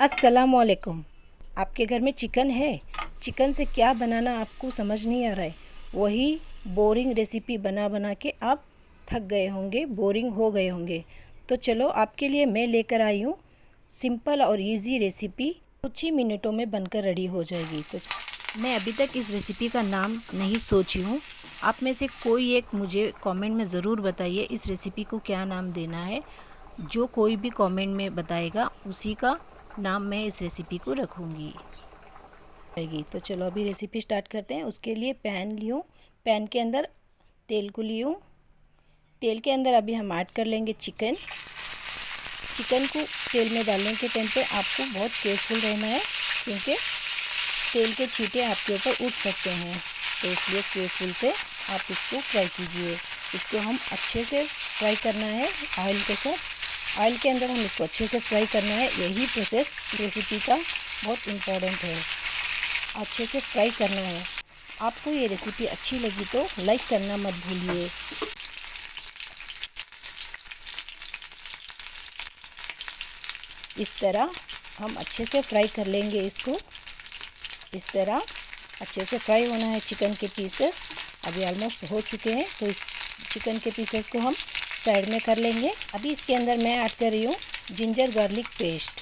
अस्सलामुअलैकुम। आपके घर में चिकन है, चिकन से क्या बनाना आपको समझ नहीं आ रहा है। वही बोरिंग रेसिपी बना बना के आप थक गए होंगे, बोरिंग हो गए होंगे। तो चलो आपके लिए मैं लेकर आई हूँ सिंपल और इजी रेसिपी, कुछ ही मिनटों में बनकर रेडी हो जाएगी। तो मैं अभी तक इस रेसिपी का नाम नहीं सोची हूँ। आप में से कोई एक मुझे कमेंट में ज़रूर बताइए इस रेसिपी को क्या नाम देना है। जो कोई भी कमेंट में बताएगा उसी का नाम मैं इस रेसिपी को रखूँगी। तो चलो अभी रेसिपी स्टार्ट करते हैं। उसके लिए पैन लियो, पैन के अंदर तेल को लियो। तेल के अंदर अभी हम ऐड कर लेंगे चिकन। चिकन को तेल में डालने के टाइम पे आपको बहुत केयरफुल रहना है, क्योंकि तेल के छींटे आपके ऊपर उठ सकते हैं। तो इसलिए केयरफुल से आप इसको फ्राई कीजिए। इसको हम अच्छे से फ्राई करना है ऑयल के साथ। ऑयल के अंदर हम इसको अच्छे से फ्राई करना है। यही प्रोसेस रेसिपी का बहुत इम्पोर्टेंट है, अच्छे से फ्राई करना है। आपको ये रेसिपी अच्छी लगी तो लाइक करना मत भूलिए। इस तरह हम अच्छे से फ्राई कर लेंगे इसको। इस तरह अच्छे से फ्राई होना है चिकन के पीसेस। अभी ऑलमोस्ट हो चुके हैं, तो इस चिकन के पीसेस को हम साइड में कर लेंगे। अभी इसके अंदर मैं ऐड कर रही हूँ जिंजर गार्लिक पेस्ट।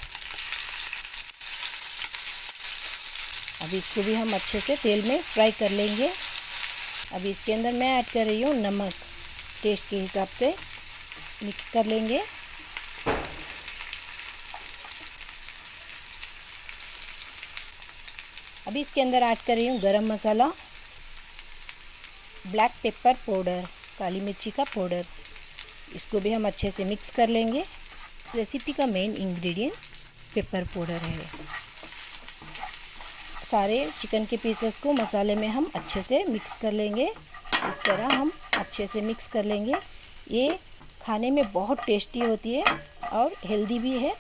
अभी इसको भी हम अच्छे से तेल में फ्राई कर लेंगे। अभी इसके अंदर मैं ऐड कर रही हूँ नमक, टेस्ट के हिसाब से मिक्स कर लेंगे। अभी इसके अंदर ऐड कर रही हूँ गरम मसाला, ब्लैक पेपर पाउडर, काली मिर्ची का पाउडर। इसको भी हम अच्छे से मिक्स कर लेंगे। रेसिपी का मेन इंग्रेडिएंट पेपर पाउडर है। सारे चिकन के पीसेस को मसाले में हम अच्छे से मिक्स कर लेंगे। इस तरह हम अच्छे से मिक्स कर लेंगे। ये खाने में बहुत टेस्टी होती है और हेल्दी भी है।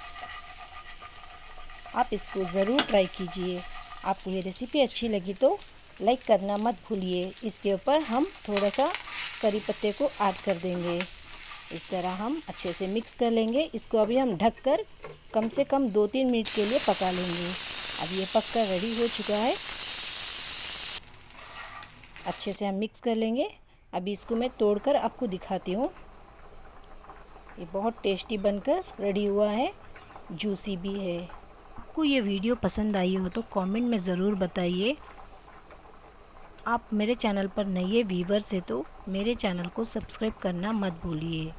आप इसको ज़रूर ट्राई कीजिए। आपको ये रेसिपी अच्छी लगी तो लाइक करना मत भूलिए। इसके ऊपर हम थोड़ा सा करी पत्ते को ऐड कर देंगे। इस तरह हम अच्छे से मिक्स कर लेंगे। इसको अभी हम ढककर कम से कम 2-3 मिनट के लिए पका लेंगे। अब ये पककर रेडी हो चुका है। अच्छे से हम मिक्स कर लेंगे। अभी इसको मैं तोड़कर आपको दिखाती हूँ। ये बहुत टेस्टी बनकर रेडी हुआ है, जूसी भी है। आपको ये वीडियो पसंद आई हो तो कमेंट में ज़रूर बताइए। आप मेरे चैनल पर नए व्यूवर्स हैं तो मेरे चैनल को सब्सक्राइब करना मत भूलिए।